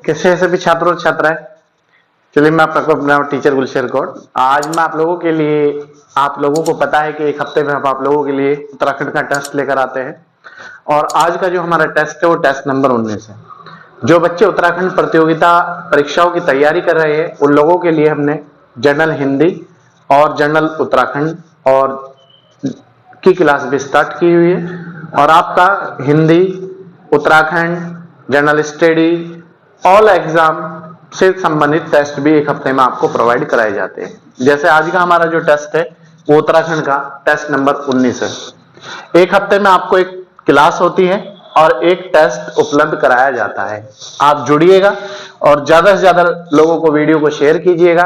कैसे सभी छात्रों और छात्राएं, चलिए मैं आपका अपना टीचर गुलशेर कौर। आज मैं आप लोगों के लिए, आप लोगों को पता है कि एक हफ्ते में हम आप लोगों के लिए उत्तराखंड का टेस्ट लेकर आते हैं और आज का जो हमारा टेस्ट है वो टेस्ट नंबर 19 है। जो बच्चे उत्तराखंड प्रतियोगिता परीक्षाओं की तैयारी कर रहे हैं उन लोगों के लिए हमने जनरल हिंदी और जनरल उत्तराखंड और की क्लास भी स्टार्ट की हुई है और आपका Hindi, Uttarakhand, general study, all exam से संबंधित टेस्ट भी एक हफ्ते में आपको प्रोवाइड कराए जाते हैं। जैसे आज का हमारा जो टेस्ट है वो उत्तराखंड का टेस्ट नंबर 19 है। एक हफ्ते में आपको एक क्लास होती है और एक टेस्ट उपलब्ध कराया जाता है। आप जुड़िएगा और ज्यादा से ज्यादा लोगों को वीडियो को शेयर कीजिएगा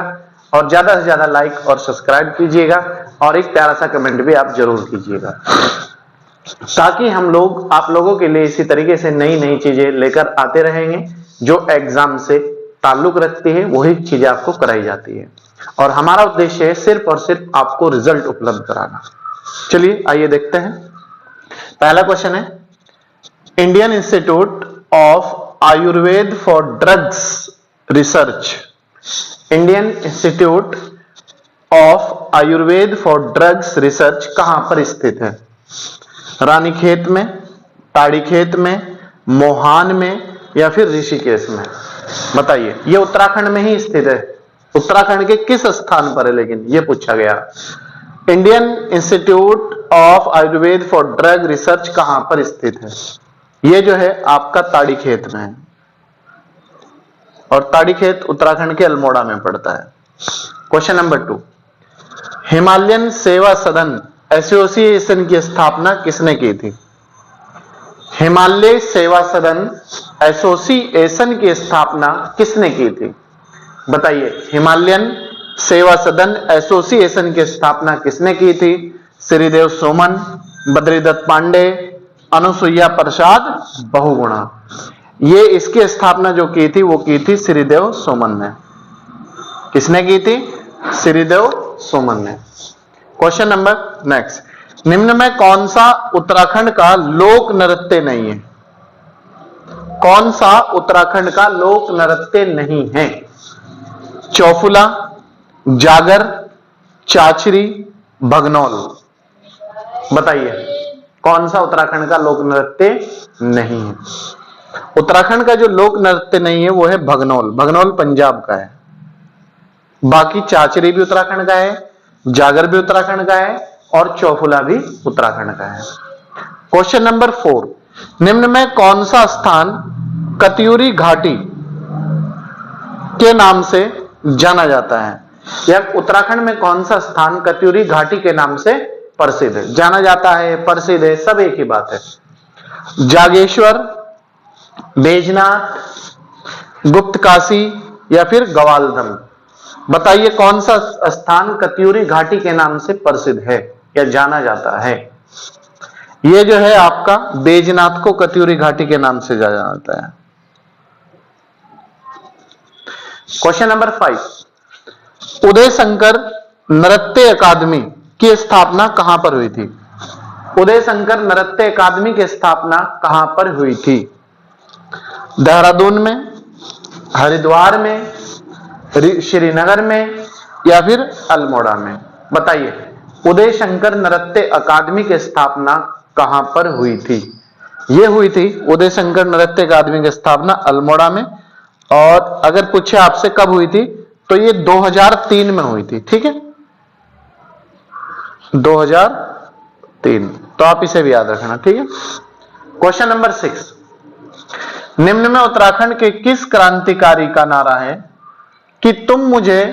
और ज्यादा से ज्यादा लाइक और सब्सक्राइब कीजिएगा और एक प्यारा सा कमेंट भी आप जरूर कीजिएगा, ताकि हम लोग आप लोगों के लिए इसी तरीके से नई नई चीजें लेकर आते रहेंगे। जो एग्जाम से ताल्लुक रखती है वही चीजें आपको कराई जाती है और हमारा उद्देश्य है सिर्फ और सिर्फ आपको रिजल्ट उपलब्ध कराना। चलिए आइए देखते हैं। पहला क्वेश्चन है, Indian institute of Ayurveda for drugs research, Indian institute of Ayurveda for drugs research कहां पर स्थित है? रानीखेत में, ताड़ीखेत में, मोहान में या फिर ऋषिकेश में? बताइए। ये उत्तराखंड में ही स्थित है। उत्तराखंड के किस स्थान पर है लेकिन ये पूछा गया। Indian institute of Ayurveda for drug research कहां पर स्थित है? ये जो है आपका ताड़ीखेत में है और ताड़ीखेत उत्तराखंड के अल्मोड़ा में पड़ता है। क्वेश्चन नंबर 2, हिमालयन सेवा सदन एसोसिएशन की स्थापना किसने की थी? हिमालय सेवा सदन एसोसिएशन की स्थापना किसने की थी? बताइए। हिमालयन सेवा सदन एसोसिएशन की स्थापना किसने की थी? श्रीदेव सोमन, बद्रीदत्त पांडे, अनुसुईया प्रसाद बहुगुणा। ये इसकी स्थापना जो की थी वो की थी श्रीदेव सोमन ने। किसने की थी? श्रीदेव सोमन ने। क्वेश्चन नंबर नेक्स्ट, निम्न में कौन सा उत्तराखंड का लोक नृत्य नहीं है? कौन सा उत्तराखंड का लोक नृत्य नहीं है? चौफुला, जागर, चाचरी, भगनौल। बताइए कौन सा उत्तराखंड का लोक नृत्य नहीं है? उत्तराखंड का जो लोक नृत्य नहीं है वो है भगनौल। भगनौल पंजाब का है। बाकी चाचरी भी उत्तराखंड का है, जागर भी उत्तराखंड का है और चौफुला भी उत्तराखंड का है। क्वेश्चन नंबर 4, निम्न में कौन सा स्थान कत्यूरी घाटी के नाम से जाना जाता है? या उत्तराखंड में कौन सा स्थान कत्यूरी घाटी के नाम से प्रसिद्ध है? जाना जाता है, प्रसिद्ध है, सब एक ही बात है। जागेश्वर, बैजनाथ, गुप्त काशी या फिर ग्वालधम? बताइए कौन सा स्थान कत्यूरी घाटी के नाम से प्रसिद्ध है या जाना जाता है? ये जो है आपका बैजनाथ को कत्यूरी घाटी के नाम से जाना जाता है। क्वेश्चन नंबर 5, उदय शंकर नृत्य अकादमी की स्थापना कहां पर हुई थी? उदय शंकर नृत्य अकादमी की स्थापना कहां पर हुई थी? देहरादून में, हरिद्वार में, श्रीनगर में या फिर अल्मोड़ा में? बताइए उदय शंकर नृत्य अकादमी की स्थापना कहां पर हुई थी? यह हुई थी उदय शंकर नृत्य अकादमी की स्थापना अल्मोड़ा में। और अगर पूछे आपसे कब हुई थी तो ये 2003 में हुई थी। ठीक है, 2003। तो आप इसे भी याद रखना। ठीक है। क्वेश्चन नंबर 6, निम्न में उत्तराखंड के किस क्रांतिकारी का नारा है कि तुम मुझे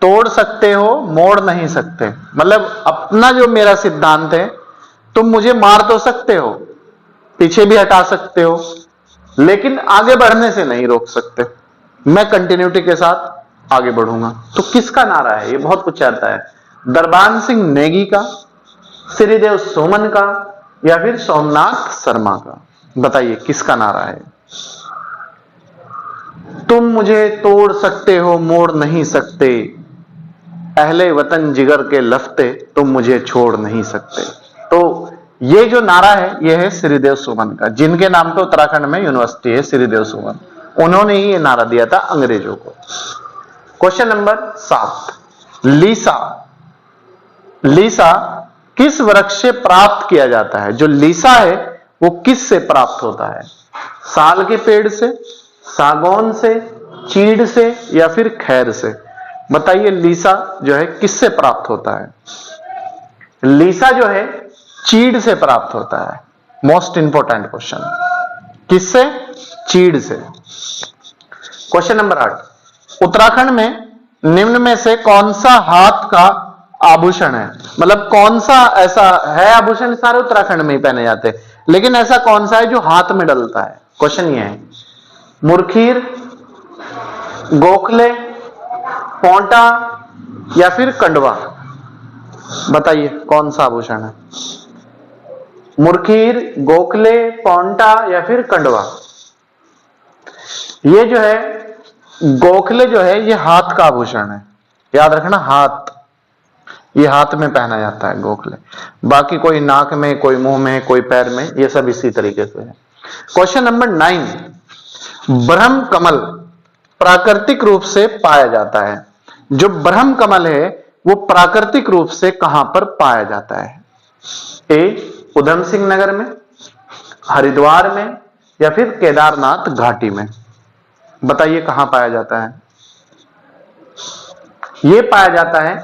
तोड़ सकते हो मोड़ नहीं सकते? मतलब अपना जो मेरा सिद्धांत है, तुम मुझे मार तो सकते हो, पीछे भी हटा सकते हो, लेकिन आगे बढ़ने से नहीं रोक सकते। मैं कंटिन्यूटी के साथ आगे बढ़ूंगा। तो किसका नारा है? ये बहुत पूछा जाता है। दरबान सिंह नेगी का, श्रीदेव सोमन का या फिर सोमनाथ शर्मा का? बताइए किसका नारा है? तुम मुझे तोड़ सकते हो मोड़ नहीं सकते, अहले वतन जिगर के लफ्ते तुम मुझे छोड़ नहीं सकते। तो ये जो नारा है ये है श्रीदेव सुमन का, जिनके नाम पे उत्तराखंड में यूनिवर्सिटी है, श्रीदेव सुमन, उन्होंने ही ये नारा दिया था अंग्रेजों को। क्वेश्चन नंबर 7, लीसा, लीसा किस वृक्ष से प्राप्त किया जाता है? जो लीसा है वो किस से प्राप्त होता है? साल के पेड़ से, सागौन से, चीड़ से या फिर खैर से? बताइए लीसा जो है किससे प्राप्त होता है? लीसा जो है चीड़ से प्राप्त होता है। मोस्ट इंपोर्टेंट क्वेश्चन, किससे? चीड़ से। क्वेश्चन नंबर 8, उत्तराखंड में निम्न में से कौन सा हाथ का आभूषण है? मतलब कौन सा ऐसा है आभूषण, सारे उत्तराखंड में ही पहने जाते हैं, लेकिन ऐसा कौन सा है जो हाथ में डलता है? क्वेश्चन ये है, मुरखीर, गोखले, पोंटा या फिर कंडवा? बताइए कौन सा आभूषण है? मुरखीर, गोखले, पोंटा या फिर कंडवा? ये जो है गोखले जो है ये हाथ का आभूषण है, याद रखना, हाथ, ये हाथ में पहना जाता है गोखले। बाकी कोई नाक में, कोई मुंह में, कोई पैर में, ये सब इसी तरीके से है। क्वेश्चन नंबर 9, ब्रह्म कमल प्राकृतिक रूप से पाया जाता है। जो ब्रह्म कमल है वो प्राकृतिक रूप से कहां पर पाया जाता है? ए उधम सिंह नगर में, हरिद्वार में या फिर केदारनाथ घाटी में? बताइए कहां पाया जाता है? ये पाया जाता है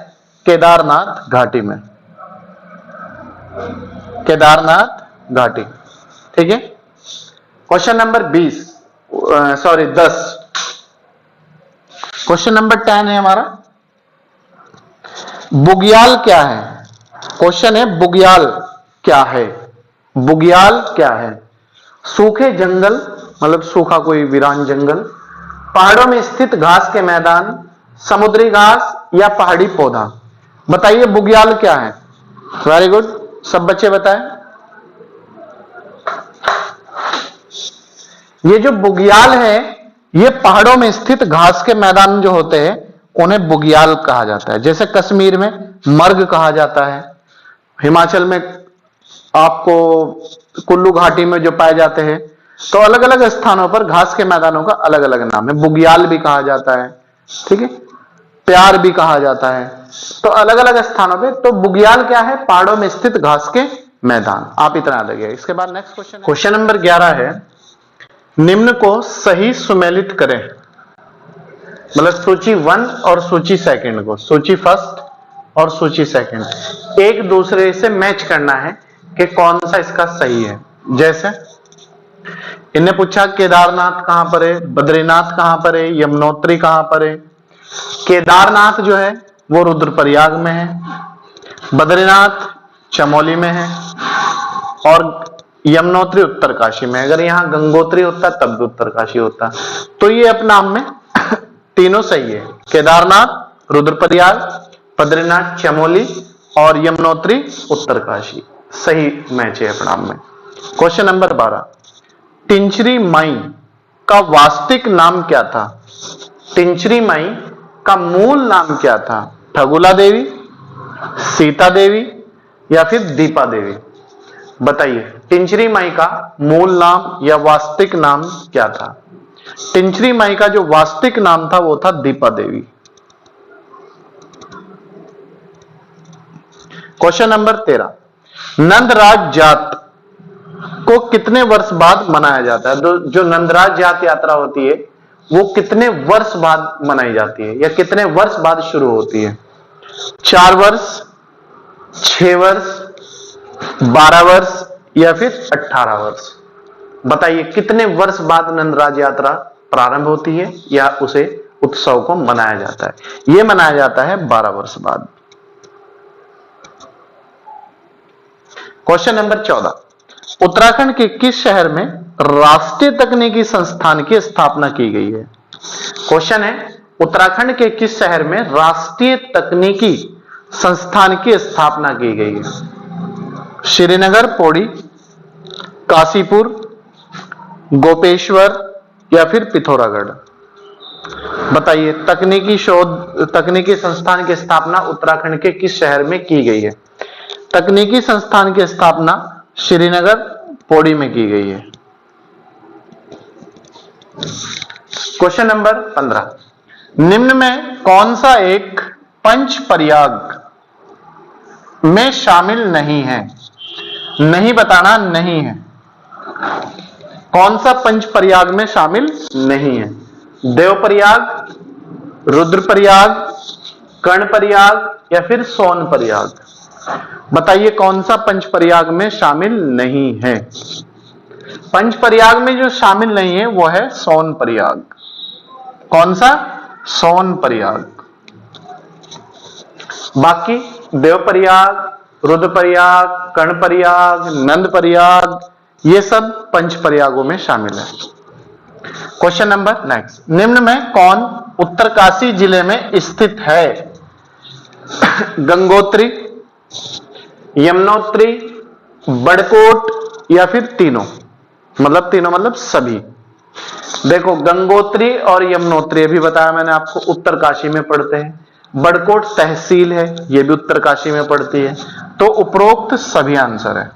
केदारनाथ घाटी में, केदारनाथ घाटी। ठीक है। Question number 10। क्वेश्चन नंबर 10 है हमारा, बुग्याल क्या है? क्वेश्चन है बुग्याल क्या है? बुग्याल क्या है? सूखे जंगल, मतलब सूखा कोई वीरान जंगल, पहाड़ों में स्थित घास के मैदान, समुद्री घास या पहाड़ी पौधा? बताइए बुग्याल क्या है? वेरी गुड, सब बच्चे बताएं। ये जो बुग्याल है ये पहाड़ों में स्थित घास के मैदान जो होते हैं उन्हें बुग्याल कहा जाता है। जैसे कश्मीर में मर्ग कहा जाता है, हिमाचल में आपको कुल्लू घाटी में जो पाए जाते हैं, तो अलग अलग स्थानों पर घास के मैदानों का अलग अलग नाम है। बुग्याल भी कहा जाता है, ठीक है, प्यार भी कहा जाता है, तो अलग अलग स्थानों पे। तो बुग्याल क्या है? पहाड़ों में स्थित घास के मैदान। आप इतना याद रखिए। इसके बाद नेक्स्ट क्वेश्चन, क्वेश्चन नंबर 11 है, निम्न को सही सुमेलित करें। मतलब सूची 1 और सूची 2 को, सूची 1 और सूची 2 एक दूसरे से मैच करना है कि कौन सा इसका सही है। जैसे इन्हें पूछा केदारनाथ कहां पर है, बद्रीनाथ कहां पर है, यमुनोत्री कहां पर है? केदारनाथ जो है वो रुद्रप्रयाग में है, बद्रीनाथ चमोली में है और यमुनोत्री उत्तरकाशी में। अगर यहां गंगोत्री होता तब भी उत्तरकाशी होता। तो ये अपने नाम में तीनों सही है, केदारनाथ, रुद्रप्रयाग, बद्रीनाथ चमोली और यमुनोत्री उत्तरकाशी सही मैच है अपने नाम में। क्वेश्चन नंबर 12, टिंचरी माई का वास्तविक नाम क्या था? टिंचरी माई का मूल नाम क्या था? ठगुला देवी, सीता देवी या फिर दीपा देवी? बताइए टिंचरी माई का मूल नाम या वास्तविक नाम क्या था? टिंचरी माई का जो वास्तविक नाम था वो था दीपा देवी। क्वेश्चन नंबर 13, नंदराज जात को कितने वर्ष बाद मनाया जाता है? जो नंदराज जात यात्रा होती है वो कितने वर्ष बाद मनाई जाती है या कितने वर्ष बाद शुरू होती है? 4 वर्ष, 6 वर्ष, 12 वर्ष या फिर 18 वर्ष? बताइए कितने वर्ष बाद नंदराज यात्रा प्रारंभ होती है या उसे उत्सव को मनाया जाता है? यह मनाया जाता है 12 वर्ष बाद। क्वेश्चन नंबर 14, उत्तराखंड के किस शहर में राष्ट्रीय तकनीकी संस्थान की स्थापना की गई है? क्वेश्चन है उत्तराखंड के किस शहर में राष्ट्रीय तकनीकी संस्थान की स्थापना की गई है? श्रीनगर, पौड़ी, काशीपुर, गोपेश्वर या फिर पिथौरागढ़? बताइए तकनीकी संस्थान की स्थापना उत्तराखंड के किस शहर में की गई है? तकनीकी संस्थान की स्थापना श्रीनगर पौड़ी में की गई है। क्वेश्चन नंबर 15, निम्न में कौन सा एक पंच पर्याग में शामिल नहीं है? नहीं बताना नहीं है। कौन सा पंच पर्याग में शामिल नहीं है? देव प्रयाग, रुद्र प्रयाग, कर्ण प्रयाग या फिर सोन प्रयाग? बताइए कौन सा पंच प्रयाग में शामिल नहीं है? पंच प्रयाग में जो शामिल नहीं है वो है सोन प्रयाग। कौन सा? सोन प्रयाग। बाकी देव प्रयाग, रुद्र प्रयाग, कर्ण प्रयाग, नंद प्रयाग, ये सब पंच प्रयागों में शामिल है। क्वेश्चन नंबर नेक्स्ट, निम्न में कौन उत्तरकाशी जिले में स्थित है? गंगोत्री, यमुनोत्री, बड़कोट या फिर तीनों? तीनों मतलब सभी। देखो गंगोत्री और यमुनोत्री अभी बताया मैंने आपको उत्तरकाशी में पड़ते हैं। बड़कोट तहसील है, यह भी उत्तरकाशी में पड़ती है। तो उपरोक्त सभी आंसर है।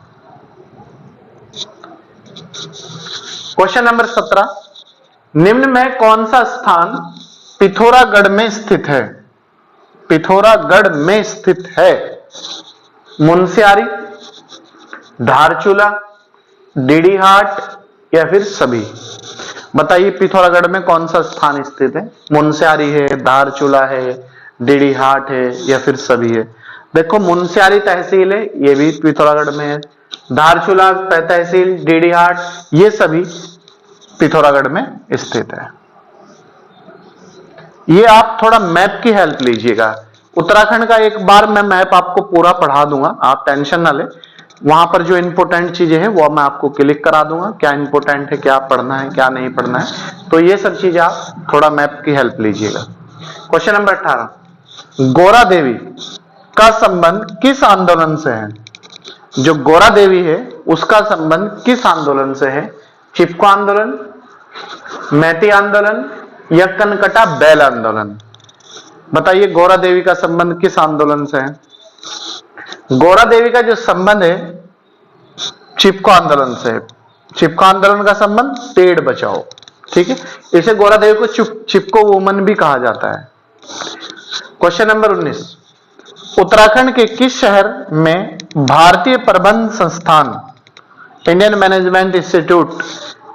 क्वेश्चन नंबर 17, निम्न में कौन सा स्थान पिथौरागढ़ में स्थित है? पिथौरागढ़ में स्थित है। मुनस्यारी, धारचूला, डीडीहाट या फिर सभी? बताइए पिथौरागढ़ में कौन सा स्थान स्थित है? मुनस्यारी है, धारचूला है, डीडीहाट है या फिर सभी है? देखो मुनस्यारी तहसील है, ये भी पिथौरागढ़ में है। धारचूला तहसील, डीडीहाट, ये सभी पिथौरागढ़ में स्थित है। ये आप थोड़ा मैप की हेल्प लीजिएगा। उत्तराखंड का एक बार मैं मैप आपको पूरा पढ़ा दूंगा, आप टेंशन ना ले। वहां पर जो इंपोर्टेंट चीजें हैं वो मैं आपको क्लिक करा दूंगा, क्या इंपोर्टेंट है, क्या पढ़ना है, क्या नहीं पढ़ना है। तो ये सब चीजें आप थोड़ा मैप की हेल्प लीजिएगा। क्वेश्चन नंबर 18, गौरा देवी का संबंध किस आंदोलन से है? जो गौरा देवी है उसका संबंध किस आंदोलन से है? चिपको आंदोलन, मैती आंदोलन या कनकटा बैल आंदोलन? बताइए गौरा देवी का संबंध किस आंदोलन से है? गौरा देवी का जो संबंध है चिपको आंदोलन से है। चिपको आंदोलन का संबंध पेड़ बचाओ, ठीक है। इसे गौरा देवी को चिपको वुमन भी कहा जाता है। क्वेश्चन नंबर 19, उत्तराखंड के किस शहर में भारतीय प्रबंध संस्थान इंडियन मैनेजमेंट इंस्टीट्यूट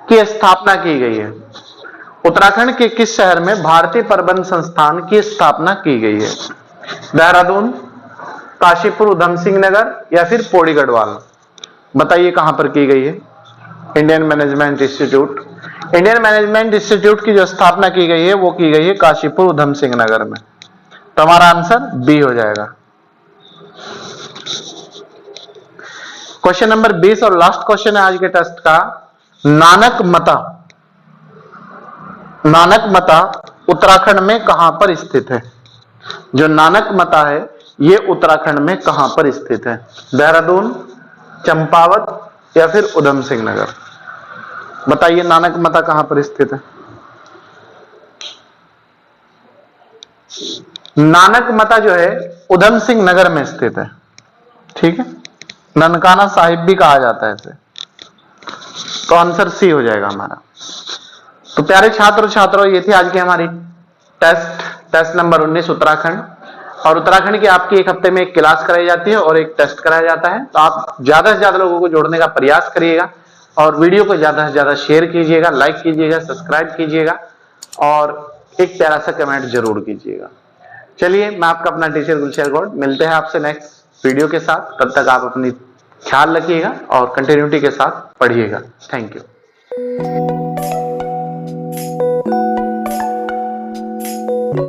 की स्थापना की गई है? उत्तराखंड के किस शहर में भारतीय प्रबंध संस्थान की स्थापना की गई है? देहरादून, काशीपुर उधम सिंह नगर या फिर पौड़ी गढ़वाल? बताइए कहां पर की गई है Indian management institute? Indian management institute की जो स्थापना की गई है वो की गई है काशीपुर उधम सिंह नगर में। तो हमारा आंसर बी हो जाएगा। क्वेश्चन नंबर 20 और लास्ट क्वेश्चन है आज के टेस्ट का, नानक मता उत्तराखंड में कहां पर स्थित है? जो नानक मता है ये उत्तराखंड में कहां पर स्थित है? देहरादून, चंपावत या फिर उधम सिंह नगर? बताइए नानक मता कहां पर स्थित है? नानक मता जो है उधम सिंह नगर में स्थित है, ठीक है। ननकाना साहिब भी कहा जाता है इसे। तो आंसर सी हो जाएगा हमारा। तो प्यारे छात्र और छात्राओं, ये थी आज की हमारी टेस्ट नंबर 19 उत्तराखंड। और उत्तराखंड की आपकी एक हफ्ते में एक क्लास कराई जाती है और एक टेस्ट कराया जाता है। तो आप ज्यादा से ज्यादा लोगों को जोड़ने का प्रयास करिएगा और वीडियो को ज्यादा से ज्यादा शेयर कीजिएगा, लाइक कीजिएगा, सब्सक्राइब कीजिएगा और एक प्यारा सा कमेंट जरूर कीजिएगा। चलिए, मैं आपका अपना टीचर गुलशेर गौड़, मिलते हैं आपसे नेक्स्ट वीडियो के साथ। तब तक आप अपनी ख्याल रखिएगा और कंटिन्यूटी के साथ पढ़िएगा। Thank you.